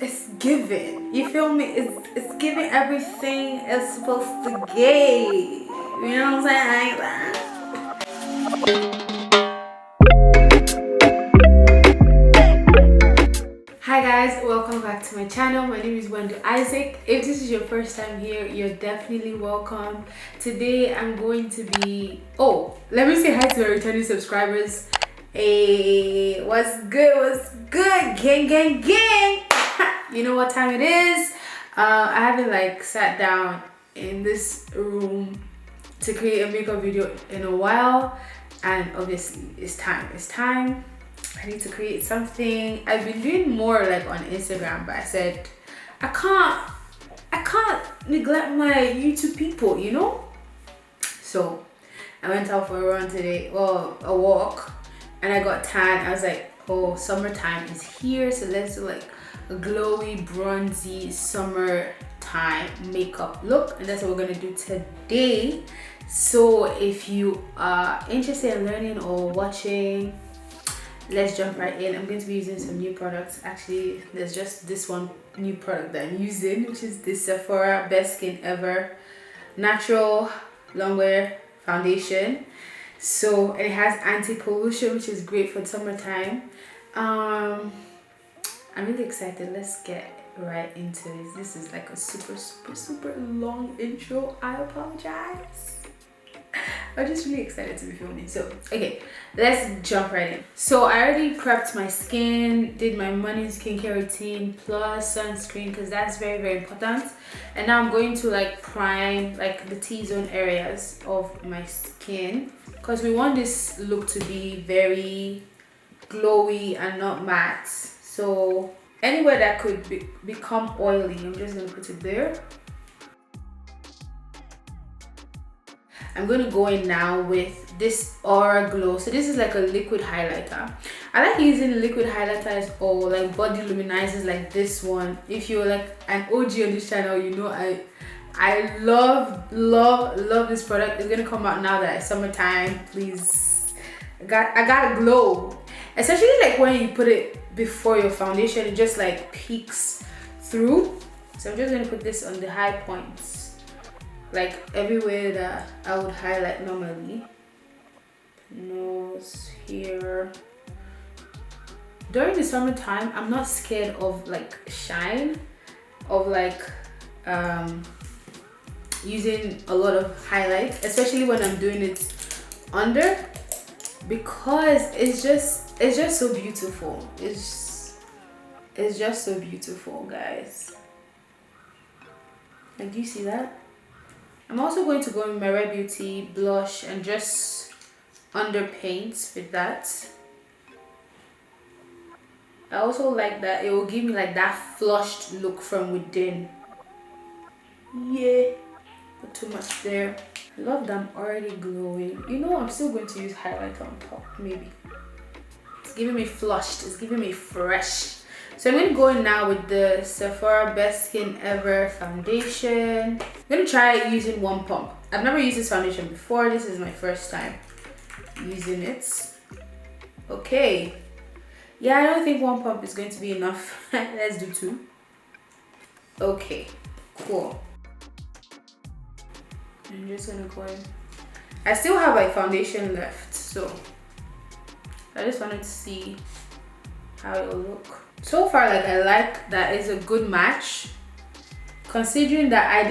it's giving. You feel me? It's giving everything it's supposed to give. You know what I'm saying? Hi guys, welcome back to my channel. My name is Wendu Isaac. If this is your first time here, you're definitely welcome. Today I'm going to be let me say hi to my returning subscribers. Hey, what's good, gang. You know what time it is. I haven't sat down in this room to create a makeup video in a while, and obviously it's time. I need to create something. I've been doing more on Instagram, but I said I can't neglect my YouTube people, you know. So I went out for a run today, well, a walk, and I got tan. I was like, oh, summertime is here, so let's do a glowy, bronzy summertime makeup look, and that's what we're gonna do today. So if you are interested in learning or watching, let's jump right in. I'm going to be using some new products. Actually, there's just this one new product that I'm using, which is the Sephora BEST SKIN EVER natural longwear foundation. So it has anti-pollution, which is great for summertime. I'm really excited. Let's get right into it. This is a super long intro. I apologize. I'm just really excited to be filming. So okay, let's jump right in. So I already prepped my skin, did my morning skincare routine plus sunscreen, because that's very important. And now I'm going to prime the T-zone areas of my skin, because we want this look to be very glowy and not matte. So anywhere that could become oily, I'm just gonna put it there. I'm going to go in now with this Aura Glow. So this is a liquid highlighter. I like using liquid highlighters or body luminizers like this one. If you're an OG on this channel, you know I love this product. It's going to come out now that it's summertime. Please, I got a glow. Especially when you put it before your foundation, it just peeks through. So I'm just going to put this on the high points, everywhere that I would highlight normally. Nose, here. During the summertime, I'm not scared of shine, of using a lot of highlight, especially when I'm doing it under, because it's just so beautiful. It's just so beautiful, guys. Do you see that? I'm also going to go in Mirror Beauty blush and just underpaint with that. I also like that it will give me that flushed look from within. Yeah, not too much there. I love that I'm already glowing. You know, I'm still going to use highlighter on top, maybe. It's giving me flushed, it's giving me fresh. So I'm going to go in now with the Sephora BEST SKIN EVER foundation. I'm going to try using one pump. I've never used this foundation before. This is my first time using it. Okay. Yeah, I don't think one pump is going to be enough. Let's do two. Okay, cool. I'm just going to go in. I still have foundation left, so I just wanted to see how it will look. So far, I like that it's a good match, considering that I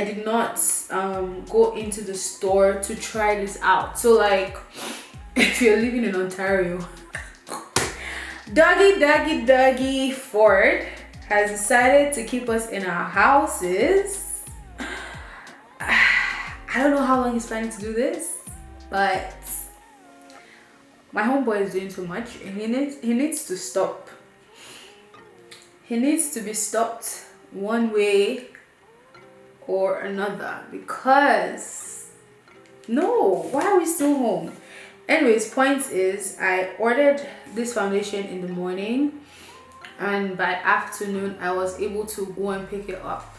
did not go into the store to try this out. So if you're living in Ontario, Doggy Ford has decided to keep us in our houses. I don't know how long he's planning to do this, but my homeboy is doing too much, and he needs to stop. He needs to be stopped one way or another, because no, why are we still home? Anyways, point is, I ordered this foundation in the morning, and by afternoon I was able to go and pick it up,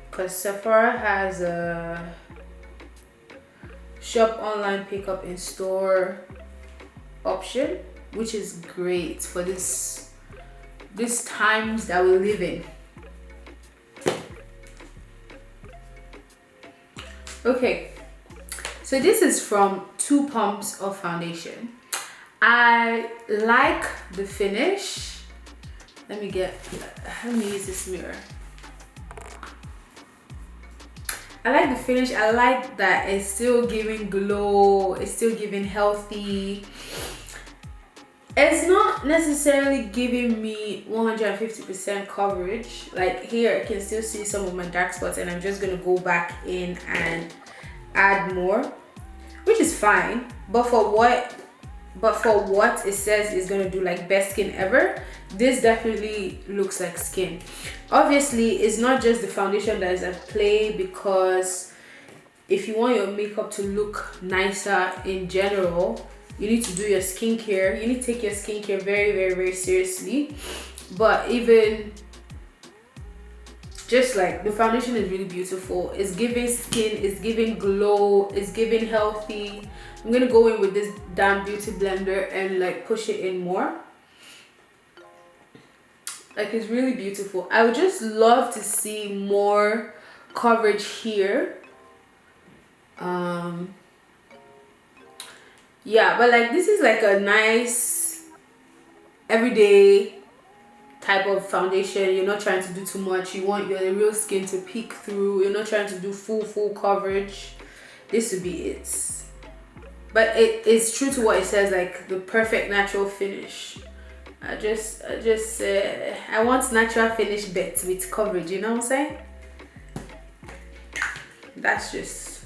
because Sephora has a shop online pickup in store option, which is great for this these times that we live in. Okay, so this is from 2 pumps of foundation. I like the finish. Let me use this mirror. I like the finish. I like that it's still giving glow, it's still giving healthy. It's not necessarily giving me 150% coverage. Like here I can still see some of my dark spots, and I'm just gonna go back in and add more, which is fine. But for what it says is gonna do, like best skin ever, this definitely looks like skin. Obviously it's not just the foundation that is at play, because if you want your makeup to look nicer in general, you need to do your skincare. You need to take your skincare very, very, very seriously. But even just like the foundation is really beautiful. It's giving skin, it's giving glow, it's giving healthy. I'm gonna go in with this damn beauty blender and like push it in more. Like, it's really beautiful. I would just love to see more coverage here. Yeah, but like this is like a nice everyday type of foundation. You're not trying to do too much. You want your real skin to peek through. You're not trying to do full coverage. This would be it. But it's true to what it says, like the perfect natural finish. I want natural finish bits with coverage, you know what I'm saying? That's just.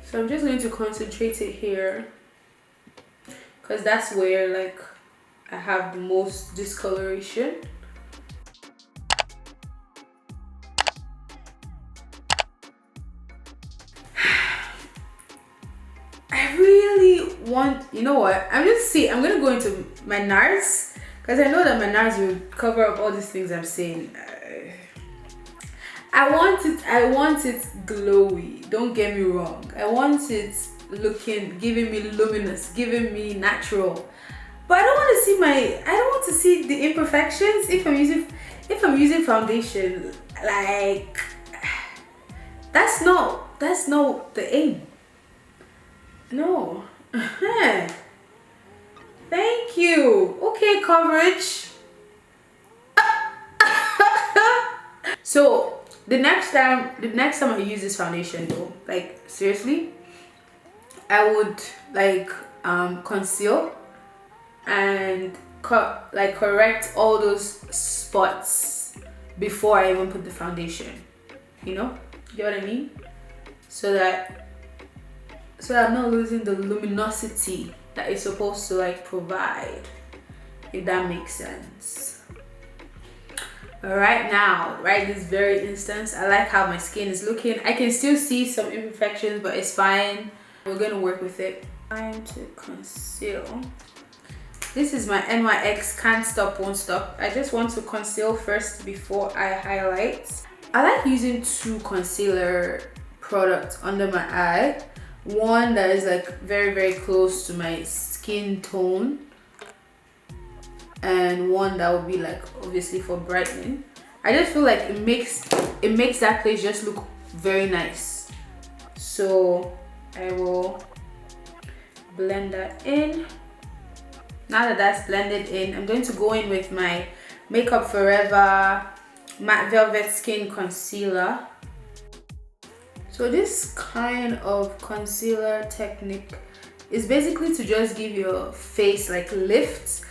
So I'm just going to concentrate it here, because that's where like I have the most discoloration. I really want, you know what, I'm gonna go into my NARS, because I know that my NARS will cover up all these things I'm saying. I want it glowy, don't get me wrong. I want it giving me luminous, giving me natural. But I don't want to see the imperfections if I'm using foundation. Like, that's not the aim. No. Thank you. Okay, coverage. So the next time I use this foundation though, like seriously, I would like conceal and correct all those spots before I even put the foundation. You know? You know what I mean? So that I'm not losing the luminosity that it's supposed to like provide, if that makes sense. Right now, right this very instance, I like how my skin is looking. I can still see some imperfections, but it's fine. We're gonna work with it. Time to conceal. This is my NYX Can't Stop Won't Stop. I just want to conceal first before I highlight. I like using 2 concealer products under my eye. One that is like very, very close to my skin tone, and one that would be like obviously for brightening. I just feel like it makes that place just look very nice. So I will blend that in. Now that that's blended in, I'm going to go in with my Makeup Forever Matte Velvet Skin Concealer. So this kind of concealer technique is basically to just give your face like lifts,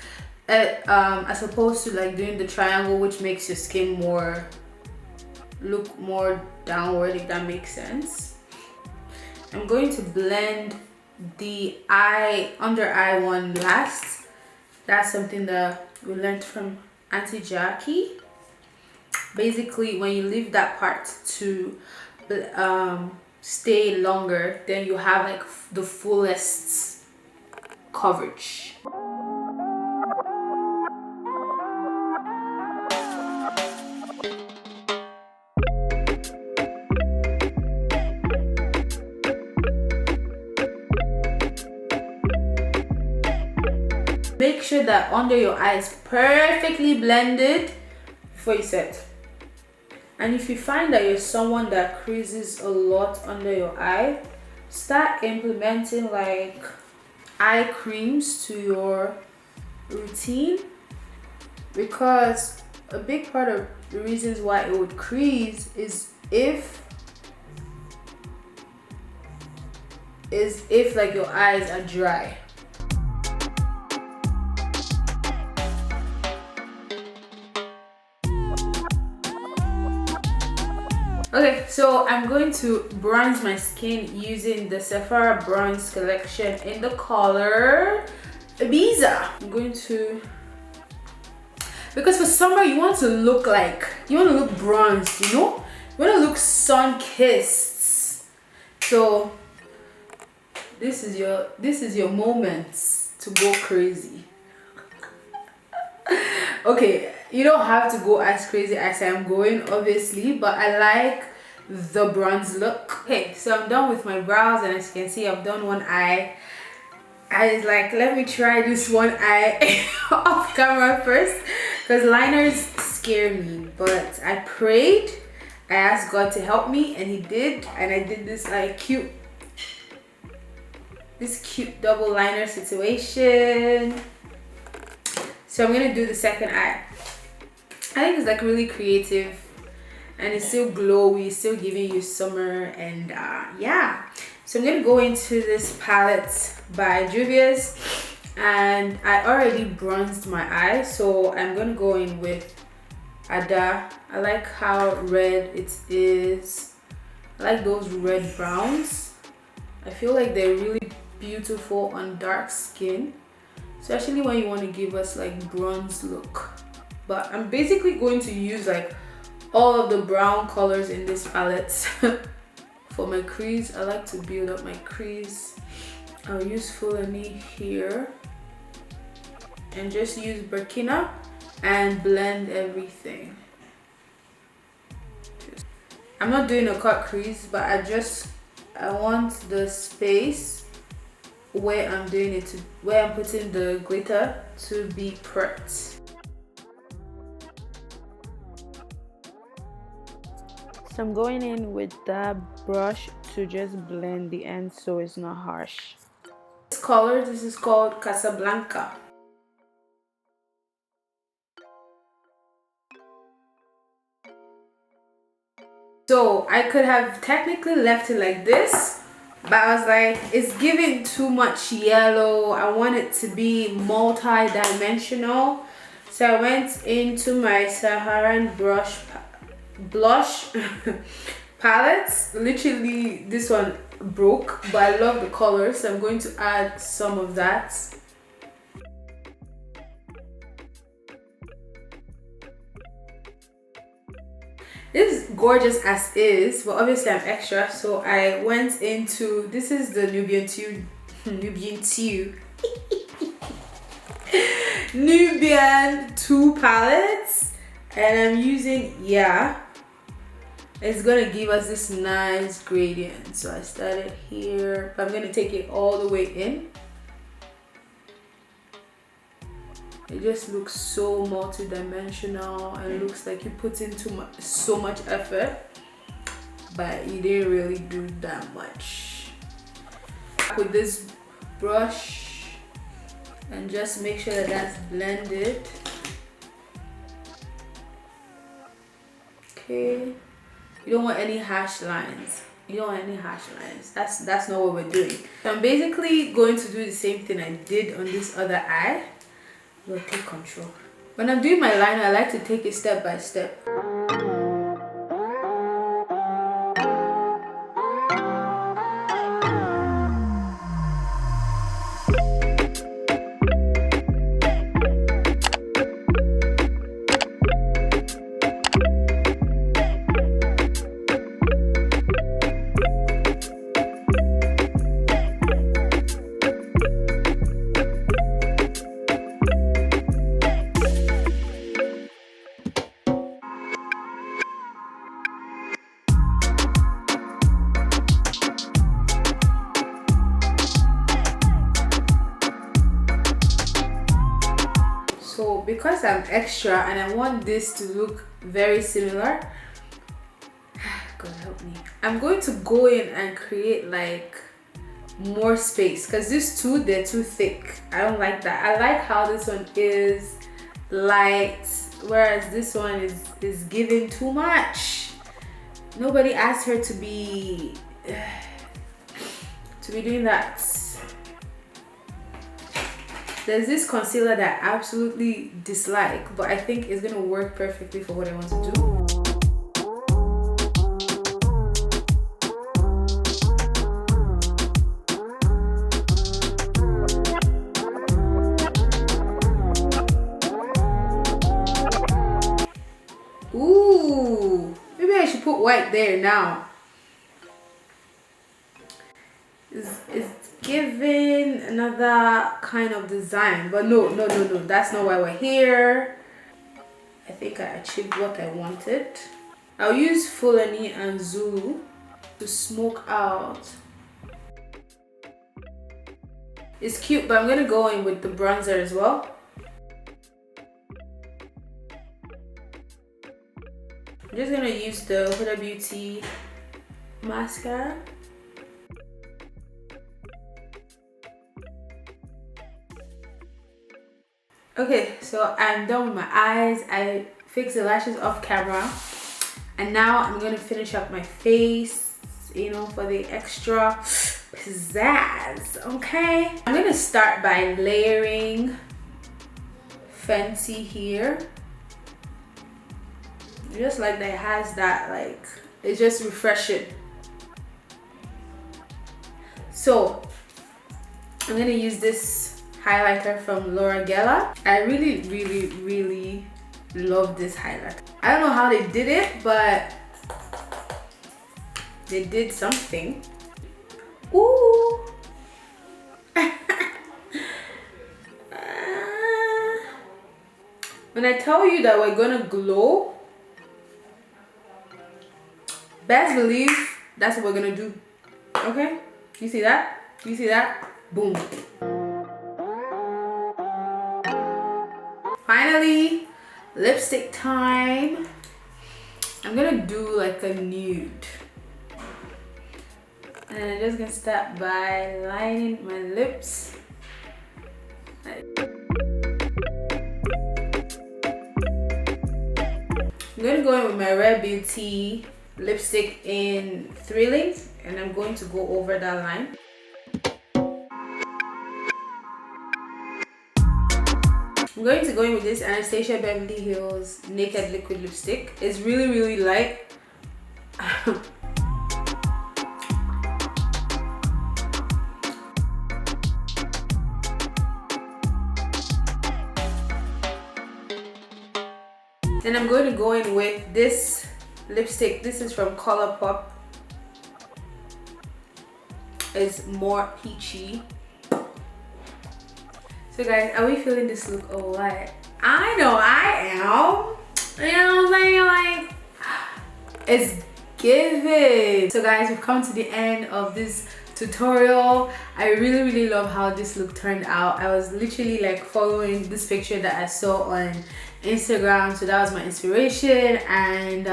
as opposed to like doing the triangle, which makes your skin look more downward, if that makes sense. I'm going to blend the under eye one last. That's something that we learned from Auntie Jackie. Basically, when you leave that part to stay longer, then you have like the fullest coverage. Make sure sure that under your eye is perfectly blended before you set. And if you find that you're someone that creases a lot under your eye, start implementing like eye creams to your routine, because a big part of the reasons why it would crease is if like your eyes are dry. Okay, so I'm going to bronze my skin using the Sephora bronze collection in the color Ibiza. I'm going to, because for summer you want to look bronzed, you know? You want to look sun-kissed. So this is your moment to go crazy. Okay, you don't have to go as crazy as I'm going, obviously, but I like the bronze look. Okay, so I'm done with my brows, and as you can see, I've done one eye. I was like, let me try this one eye off camera first, because liners scare me, but I prayed, I asked God to help me, and he did, and I did this like cute double liner situation. So I'm gonna do the second eye. I think it's like really creative, and it's still glowy, still giving you summer, and yeah. So I'm gonna go into this palette by Juvias, and I already bronzed my eye, so I'm gonna go in with Huda. I like how red it is. I like those red browns. I feel like they're really beautiful on dark skin, especially when you want to give us like bronze look. But I'm basically going to use like all of the brown colors in this palette. For my crease, I like to build up my crease. I'll use Filt'r here and just use Burkina and blend everything. I'm not doing a cut crease, but I want the space where I'm doing it to, where I'm putting the glitter, to be prepped. So I'm going in with that brush to just blend the end so it's not harsh. This color, this is called Casablanca. So I could have technically left it like this, but I was like, it's giving too much yellow. I want it to be multi-dimensional. So I went into my Saharan blush palettes. Literally this one broke, but I love the color, so I'm going to add some of that. This is gorgeous as is, but obviously I'm extra, so I went into, this is the Nubian 2 palettes, and I'm using, yeah, it's gonna give us this nice gradient. So I started here, but I'm gonna take it all the way in. It just looks so multi-dimensional, and it looks like you put in so much effort, but you didn't really do that much. With this brush, and just make sure that that's blended. Okay, you don't want any harsh lines. You don't want any harsh lines. That's not what we're doing. So I'm basically going to do the same thing I did on this other eye. We'll take control. When I'm doing my liner, I like to take it step by step. an extra and I want this to look very similar. God help me. I'm going to go in and create like more space because these two, they're too thick. I don't like that. I like how this one is light, whereas this one is giving too much. Nobody asked her to be doing that. There's this concealer that I absolutely dislike, but I think it's gonna work perfectly for what I want to do. Ooh, maybe I should put white there now. It's giving another kind of design, but no, that's not why we're here. I think I achieved what I wanted. I'll use Fulani and Zulu to smoke out. It's cute, but I'm gonna go in with the bronzer as well. I'm just gonna use the Huda Beauty mascara. Okay, so I'm done with my eyes. I fixed the lashes off camera, and now I'm gonna finish up my face, you know, for the extra pizzazz. Okay, I'm gonna start by layering Fenty here. Just like that, it has that, like, it's just refreshing. So I'm gonna use this highlighter from Laura Geller. I really love this highlighter. I don't know how they did it, but they did something. Ooh. When I tell you that we're gonna glow, best believe that's what we're gonna do. Okay, you see that? You see that? Boom. Finally, lipstick time. I'm gonna do like a nude, and I'm just gonna start by lining my lips. I'm gonna go in with my Rare Beauty lipstick in Thrilling, and I'm going to go over that line. I'm going to go in with this Anastasia Beverly Hills Naked Liquid Lipstick. It's really light. Then I'm going to go in with this lipstick. This is from ColourPop. It's more peachy. So guys, are we feeling this look or what? I know I am. You know what I'm saying? Like, it's giving. So guys, we've come to the end of this tutorial. I really love how this look turned out. I was literally like following this picture that I saw on Instagram, so that was my inspiration, and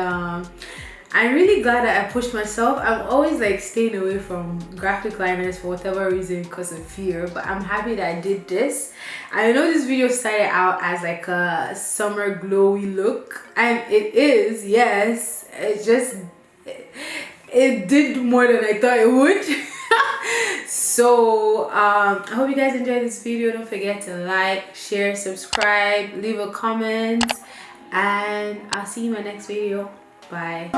I'm really glad that I pushed myself. I'm always like staying away from graphic liners for whatever reason because of fear, but I'm happy that I did this. I know this video started out as like a summer glowy look, and it is, yes. It did more than I thought it would. So I hope you guys enjoyed this video. Don't forget to like, share, subscribe, leave a comment, and I'll see you in my next video. Bye.